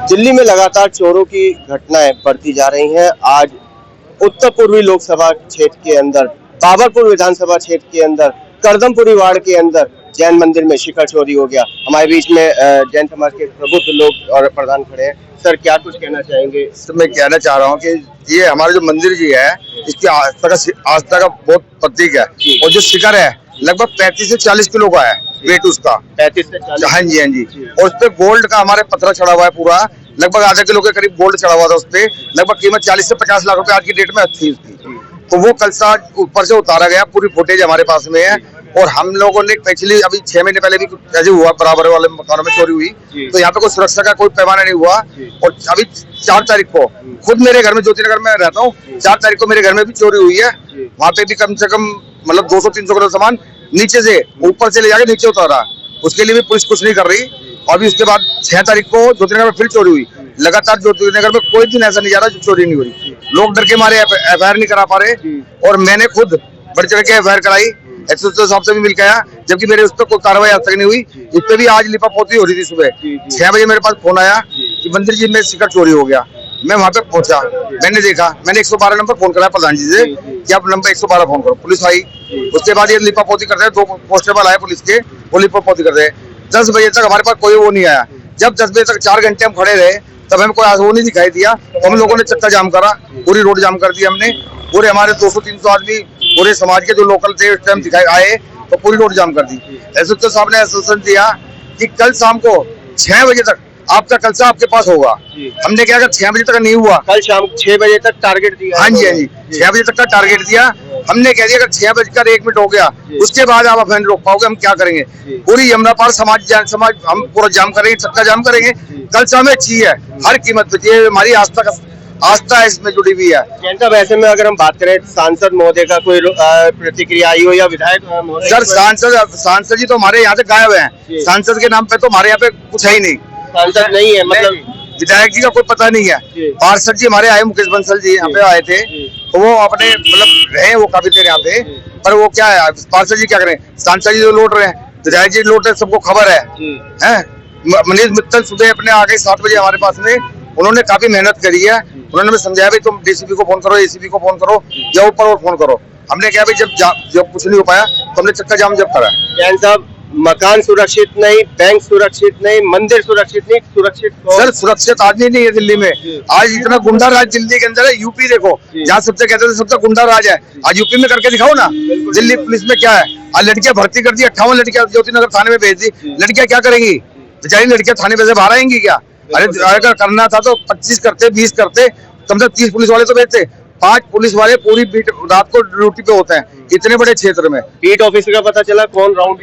दिल्ली में लगातार चोरों की घटनाएं बढ़ती जा रही हैं। आज उत्तर पूर्वी लोकसभा क्षेत्र के अंदर, बाबरपुर विधानसभा क्षेत्र के अंदर, करदमपुरी वार्ड के अंदर जैन मंदिर में शिखर चोरी हो गया। हमारे बीच में जैन समाज के प्रबुद्ध लोग और प्रधान खड़े हैं। सर, क्या कुछ कहना चाहेंगे? सर, मैं कहना चाह रहा हूँ कि ये हमारा जो मंदिर जी है, इसकी आस्था का बहुत प्रतीक है। और जो शिखर है लगभग 35 से 40 किलो का है वेट उसका। 35 से 40? हाँ जी, हाँ जी। और उस पे गोल्ड का हमारे पत्थर चढ़ा हुआ है पूरा, लगभग आधा किलो के करीब गोल्ड चढ़ा हुआ था उस पे। लगभग कीमत 40 से 50 लाख रुपए आज की डेट में थी उसकी। तो वो कलसा ऊपर से उतारा गया, पूरी फुटेज हमारे पास में है। और हम लोगों ने पिछली अभी 6 महीने पहले भी ऐसे हुआ, बराबर वाले मकानों में चोरी हुई, तो यहाँ पे कोई सुरक्षा का कोई पैमाना नहीं हुआ। और अभी 4 तारीख को खुद मेरे घर में, ज्योतिनगर में रहता हूँ, 4 तारीख को मेरे घर में भी चोरी हुई है। वहाँ पे भी कम से कम मतलब 200-300 किलो सामान नीचे से ऊपर से ले जाके नीचे उतारा। उसके लिए भी पुलिस कुछ नहीं कर रही। और अभी उसके बाद 6 तारीख को ज्योतिनगर में फिर चोरी हुई। लगातार ज्योतिनगर में कोई दिन ऐसा नहीं जा रहा जो चोरी नहीं हो रही। लोग डर के मारे एफआईआर नहीं करा पा रहे। और मैंने खुद बढ़ चढ़ के एफआईआर कराई, एसएसपी साहब से भी मिल के आया, जबकि मेरे उस पर कोई कार्रवाई आज तक नहीं हुई। इस पे भी आज लिपापोती हो रही थी। सुबह 6 बजे मेरे पास फोन आया कि मंदिर जी में शिखर चोरी हो गया। मैं वहां पे पहुंचा, मैंने देखा, मैंने 112 नंबर फोन कराया प्रधान जी से कि आप नंबर 112 फोन करो। पुलिस आई, उसके बाद ये लिपापोती कर रहे, 2 कांस्टेबल आए पुलिस के, वो लिपापोती कर रहे। 10 बजे तक हमारे पास कोई वो नहीं आया। जब 10 बजे तक 4 घंटे हम खड़े रहे, तब हमें कोई वो नहीं दिखाई दिया। तो हम लोगों ने चक्का जाम करा, पूरी रोड जाम कर दी हमने। पूरे हमारे 200-300 आदमी पूरे समाज के जो लोकल थे उस टाइम दिखाई आए, तो पूरी रोड जाम कर दी। एसएसपी साहब ने आश्वासन दिया कि कल शाम को 6 बजे तक आपका कलसा आपके पास होगा। हमने क्या, अगर 6 बजे तक नहीं हुआ, कल शाम 6 बजे तक टारगेट दिया? हाँ जी, हाँ जी, 6 बजे तक का टारगेट दिया। हमने कह दिया अगर 6:01 हो गया, उसके बाद आप अफेंड रोक पाओगे, हम क्या करेंगे? पूरी यमुना पार समाज हम पूरा जाम करेंगे, चक्का जाम करेंगे। कल शाम अच्छी है हर कीमत पे। ये हमारी आस्था है, इसमें जुड़ी हुई है। जैन साहब, ऐसे में अगर हम बात करें, सांसद महोदय का कोई प्रतिक्रिया आई हो या विधायक महोदय? सर, सांसद जी तो हमारे यहाँ से गायब हैं। सांसद के नाम पे तो हमारे यहाँ पे कुछ है ही नहीं। सांसद नहीं है, मतलब विधायक जी का कोई पता नहीं है। पार्षद जी हमारे आए, मुकेश बंसल जी यहाँ पे आए थे, तो वो अपने मतलब रहे वो काफी देर यहाँ पे। पर वो क्या है, पार्षद जी क्या करें, सांसद जी तो लौट रहे हैं, विधायक जी लौट रहे, सबको खबर है। मनीष मित्तल सुबह अपने आ गए 7 बजे हमारे पास में। उन्होंने काफी मेहनत करी है। उन्होंने हमें समझाया भाई तुम डीसीपी को फोन करो, एसीपी को फोन करो, या ऊपर और फोन करो। हमने क्या भाई, जब कुछ नहीं हो पाया तो हमने चक्का जाम जब करा। जैन साहब, मकान सुरक्षित नहीं, बैंक सुरक्षित नहीं, मंदिर सुरक्षित नहीं, सुरक्षित सर, सुरक्षित आदमी नहीं है दिल्ली में। आज इतना गुंडा राज दिल्ली के अंदर है। यूपी देखो, जहाँ सबसे कहते थे सबसे गुंडा राज है, आज यूपी में करके दिखाओ ना। दिल्ली पुलिस में क्या है, आज लड़कियां भर्ती कर दी, 58 लड़कियां ज्योतिनगर थाने में भेज दी। लड़कियां क्या करेंगी? बेचारी लड़कियां थाने में से बाहर आएंगी क्या? अरे अगर करना था तो 25 करते, 20 करते, कम से कम 30 पुलिस वाले तो भेजते। 5 पुलिस वाले पूरी रात को ड्यूटी पे होते हैं इतने बड़े क्षेत्र में। बीट ऑफिसर का पता चला कौन राउंड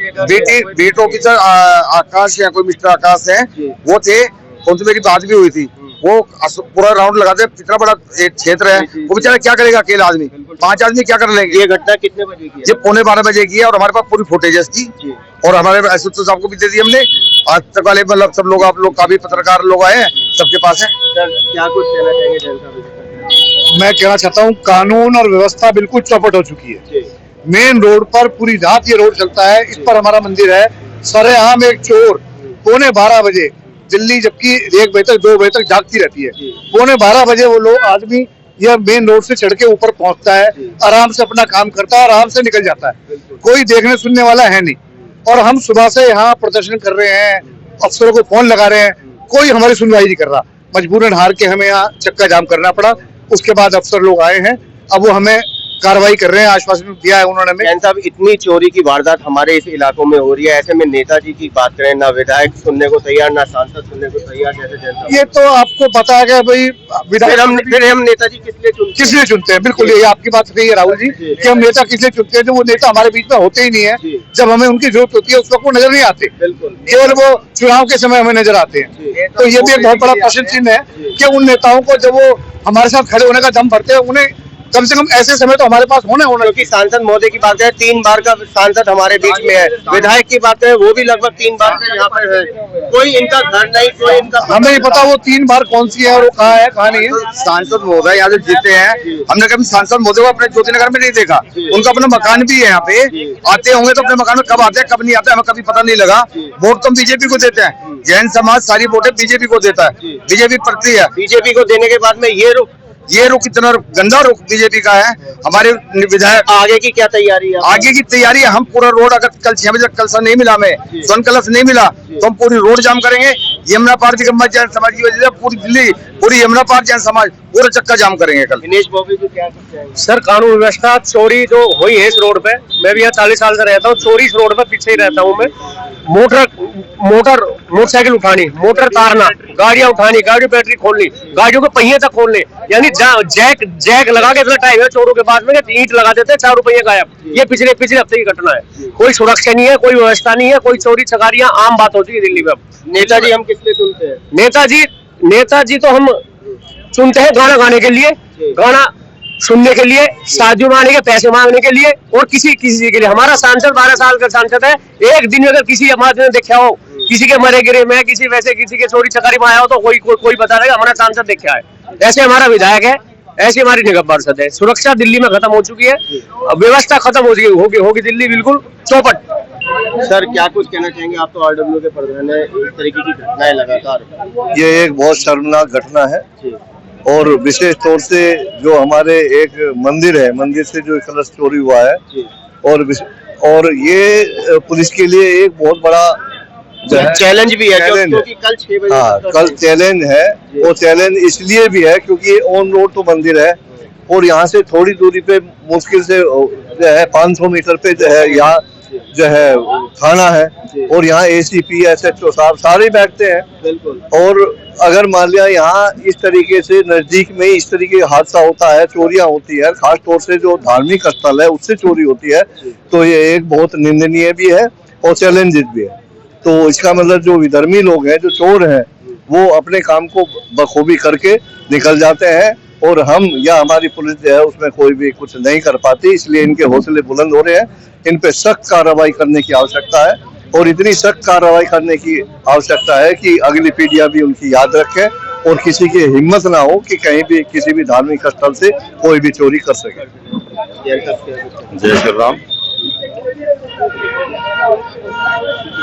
बीट ऑफिसर आकाश या कोई मिस्टर आकाश है, वो थे। उनसे मेरी बात भी हुई थी। वो पूरा राउंड लगाते, कितना बड़ा एक क्षेत्र है, वो बेचारा क्या करेगा अकेला आदमी? 5 आदमी क्या कर लेंगे? ये घटना कितने बजे की है? ये 11:15 बजे की है। और हमारे पास पूरी फुटेज है इसकी। और हमारे एसएसपी साहब को भी दे दी हमने। आज तक वाले मतलब सब लोग, आप लोग काफी पत्रकार लोग आए हैं, सबके पास है। क्या कुछ कहना चाहेंगे जैन साहब? मैं कहना चाहता हूँ, कानून और व्यवस्था बिल्कुल चौपट हो चुकी है। मेन रोड पर पूरी रात ये रोड चलता है, इस पर हमारा मंदिर है। सरेआम एक चोर 11:15 बजे, दिल्ली जबकि 1 बजे तक 2 बजे तक जागती रहती है, 11:15 बजे वो लोग आदमी यह मेन रोड से चढ़ के ऊपर पहुंचता है, आराम से अपना काम करता है, आराम से निकल जाता है। कोई देखने सुनने वाला है नहीं। और हम सुबह से यहाँ प्रदर्शन कर रहे हैं, अफसरों को फोन लगा रहे हैं, कोई हमारी सुनवाई नहीं कर रहा। मजबूरन हार के हमें यहाँ चक्का जाम करना पड़ा। उसके बाद अफसर लोग आए हैं, अब वो हमें कार्रवाई कर रहे हैं, आश्वासन दिया है उन्होंने हमें। जैन साहब, इतनी चोरी की वारदात हमारे इस इलाकों में हो रही है, ऐसे में नेताजी की बात करें, ना विधायक सुनने को तैयार, ना सांसद सुनने को तैयार। जैसे जैन साहब, ये तो आपको पता है कि भाई फिर हम नेताजी किस लिए चुनते हैं? बिल्कुल, ये आपकी बात सही है राहुल जी कि हम नेता किस लिए चुनते हैं, जो वो नेता हमारे बीच में होते ही नहीं है। जब हमें उनकी जरूरत होती है उस वक्त वो नजर नहीं आते, केवल वो चुनाव के समय हमें नजर आते हैं। तो ये भी एक बहुत बड़ा प्रश्न चिन्ह है कि उन नेताओं को जब वो हमारे साथ खड़े होने का दम भरते हैं, उन्हें कम से कम ऐसे समय तो हमारे पास होना क्योंकि सांसद महोदय की बात है 3 बार का सांसद हमारे बीच में है, विधायक की बात है वो भी लगभग 3 बार से यहाँ पर है, कोई इनका घर नहीं, कोई इनका हमें नहीं पता वो 3 बार कौन सी है और वो कहाँ है कहाँ नहीं है। सांसद महोदय यहाँ जो जीते हैं, हमने कभी सांसद महोदय को अपने ज्योतिनगर में नहीं देखा। उनका अपना मकान भी है यहाँ पे, आते होंगे तो अपने मकान में कब आते हैं कब नहीं आते हमें कभी पता नहीं लगा। वोट तो बीजेपी को देते हैं, जैन समाज सारी वोटें बीजेपी को देता है, बीजेपी प्रति है। बीजेपी को देने के बाद में ये रुख इतना गंदा रुख बीजेपी का है। हमारे विधायक आगे की क्या तैयारी है? आगे की तैयारी है, हम पूरा रोड अगर कल 6 बजे तक कलसा नहीं मिला, हमें स्वर्ण कलश नहीं मिला तो हम पूरी रोड जाम करेंगे। यमुना पार दिगंबर जैन समाज की वजह से पूरी दिल्ली, पूरी यमुना पार जैन समाज पूरा चक्का जाम करेंगे कल। दिनेश बॉबी जी क्या कहते हैं? सर कानून व्यवस्था चोरी जो हुई है इस रोड पे, मैं भी यहाँ 40 साल से रहता हूँ, चोरी इस रोड पे पीछे ही रहता हूँ मैं। मोटरसाइकिल उठानी, मोटर तारना, गाड़ियां उठानी, गाड़ी बैटरी खोलनी, गाड़ियों के पहिए तक खोलने, यानी जैक लगा के इतना टाइम है चोरों के पास में ईंट लगा देते हैं, 4 रुपये गायब। ये पिछले हफ्ते की घटना है। कोई सुरक्षा नहीं है, कोई व्यवस्था नहीं है, कोई चोरी चकारियां आम बात होती है दिल्ली में। नेताजी हम किस लिए सुनते हैं? नेताजी तो हम सुनते हैं गाना गाने के लिए, गाना सुनने के लिए, शादी मांगने के, पैसे मांगने के लिए और किसी के लिए। हमारा सांसद 12 साल का सांसद है, एक दिन अगर किसी समाज ने देखा हो किसी के मरे गिरे में, किसी के चोरी चकारी में आया हो तो कोई बता देगा हमारा सांसद देखा है। ऐसे हमारा विधायक है, ऐसी हमारी निगम पार्षद है। सुरक्षा दिल्ली में खत्म हो चुकी है, व्यवस्था खत्म होगी दिल्ली बिल्कुल चौपट। सर क्या कुछ कहना चाहेंगे? आप तो आरडब्ल्यू के प्रधान है, इस तरीके की घटनाएं लगातार। ये एक बहुत शर्मनाक घटना है और विशेष तौर से जो हमारे एक मंदिर है, मंदिर से जो कलश चोरी हुआ है और ये पुलिस के लिए एक बहुत बड़ा चैलेंज भी है क्योंकि कल 6 बजे कल चैलेंज है। वो चैलेंज इसलिए भी है क्योंकि ऑन रोड तो मंदिर है और यहाँ से थोड़ी दूरी पे मुश्किल से जो है 500 मीटर पे जो है यहाँ जो है थाना है और यहाँ ACP SHO साहब सारे बैठते हैं। बिल्कुल। और अगर मान लिया यहाँ इस तरीके से नजदीक में इस तरीके का हादसा होता है, चोरियां होती है, खास तौर से जो धार्मिक स्थल है उससे चोरी होती है, तो ये एक बहुत निंदनीय भी है और चैलेंजेस भी है। तो इसका मतलब जो विधर्मी लोग हैं, जो चोर हैं, वो अपने काम को बखूबी करके निकल जाते हैं और हम या हमारी पुलिस जो है उसमें कोई भी कुछ नहीं कर पाती। इसलिए इनके हौसले बुलंद हो रहे हैं, इन पे सख्त कार्रवाई करने की आवश्यकता है और इतनी सख्त कार्रवाई करने की आवश्यकता है कि अगली पीढ़ियां भी उनकी याद रखें और किसी की हिम्मत ना हो कि कहीं भी किसी भी धार्मिक स्थल से कोई भी चोरी कर सके। जय श्री राम।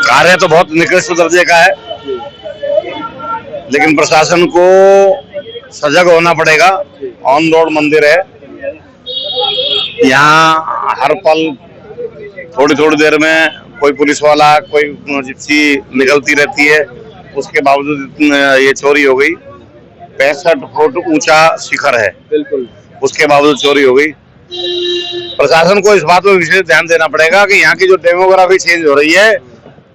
कार्य तो बहुत निकृष्ट दर्जे का है, लेकिन प्रशासन को सजग होना पड़ेगा। ऑन रोड मंदिर है, यहाँ हर पल थोड़ी देर में कोई पुलिस वाला, कोई जिप्सी निकलती रहती है, उसके बावजूद ये चोरी हो गई। 65 फुट ऊंचा शिखर है, बिल्कुल, उसके बावजूद चोरी हो गई। प्रशासन को इस बात पर विशेष ध्यान देना पड़ेगा कि यहाँ की जो डेमोग्राफी चेंज हो रही है,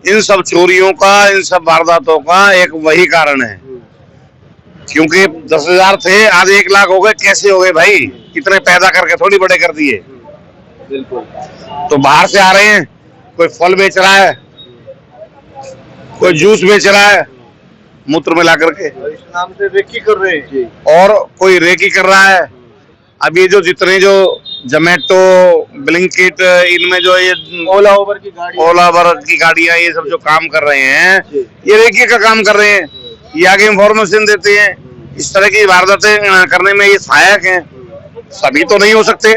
इन सब चोरियों का, इन सब वारदातों का एक वही कारण है। क्योंकि 10,000 थे, आज 1 लाख हो गए। कैसे हो गए भाई? कितने पैदा करके थोड़ी बड़े कर दिए। बिल्कुल। तो बाहर से आ रहे हैं, कोई फल बेच रहा है, कोई जूस बेच रहा है मूत्र मिला करके, इस नाम से रेकी कर रहे हैं और कोई रेकी कर रहा है। अब ये जो जितने जो जोमेटो, ब्लिंकिट, इनमें जो ये ओला उबर की गाड़ियां ये सब जो काम कर रहे हैं, ये रेकी का काम कर रहे हैं। ये आगे इंफॉर्मेशन देते हैं। इस तरह की वारदातें करने में ये सहायक हैं। सभी तो नहीं हो सकते,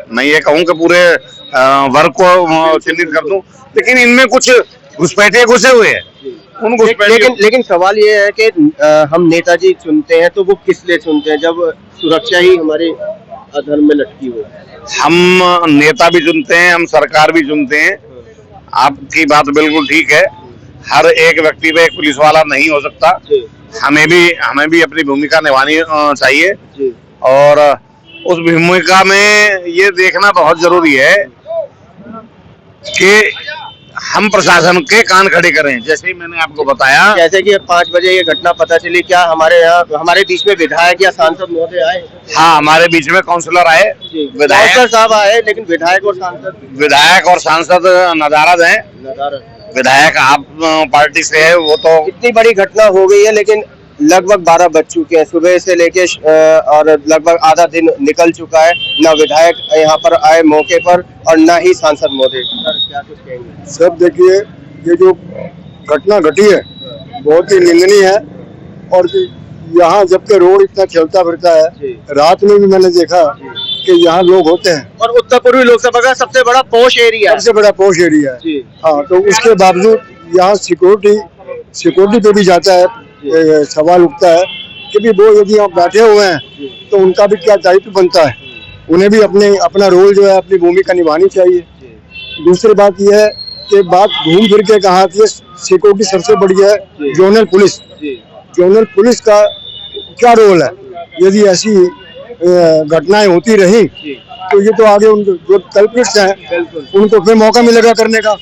मैं ये कहूँ कि पूरे वर्ग को चिन्हित कर दूं, लेकिन इनमें कुछ घुसपैठिए घुसे हुए हैं। उन लेकिन सवाल ये है कि हम नेताजी चुनते हैं तो वो किस लिए चुनते हैं जब सुरक्षा ही हमारे अधर्म में लटकी हो? हम नेता भी चुनते हैं, हम सरकार भी चुनते हैं। आपकी बात बिल्कुल ठीक है, हर एक व्यक्ति पे एक पुलिस वाला नहीं हो सकता। हमें भी अपनी भूमिका निभानी चाहिए और उस भूमिका में ये देखना बहुत जरूरी है कि हम प्रशासन के कान खड़े करें। जैसे ही मैंने आपको बताया, जैसे कि 5 बजे ये घटना पता चली, क्या हमारे बीच में विधायक या सांसद महोदय आए? हाँ, हमारे बीच में काउंसलर आए, विधायक साहब आए, लेकिन विधायक और सांसद नदारद हैं। विधायक आप पार्टी से है, वो तो इतनी बड़ी घटना हो गई है, लेकिन लगभग 12 बज चुके हैं, सुबह से लेके और लगभग आधा दिन निकल चुका है। न विधायक यहाँ पर आए मौके पर और न ही सांसद महोदय। क्या कुछ कहेंगे? सब देखिए, ये जो घटना घटी है बहुत ही निंदनीय है। और यहाँ जबकि रोड इतना चलता फिरता है, रात में भी मैंने देखा कि यहाँ लोग होते हैं। और उत्तर पूर्वी लोकसभा का सबसे बड़ा पॉश एरिया सबसे बड़ा पॉश एरिया है। हाँ, तो उसके बावजूद यहाँ सिक्योरिटी पे भी जाता है, सवाल उठता है कि भी वो यदि यहाँ बैठे हुए हैं तो उनका भी क्या दायित्व बनता है। उन्हें भी अपना रोल जो है, अपनी भूमिका निभानी चाहिए। दूसरी बात यह है कि बात घूम फिर के कहा कि सिक्योरिटी सबसे बड़ी है जोनल पुलिस। जोनल पुलिस का क्या रोल है? यदि ऐसी घटनाएं होती रही तो ये तो आगे जो कल्प्रिट्स हैं उनको फिर मौका मिलेगा करने का।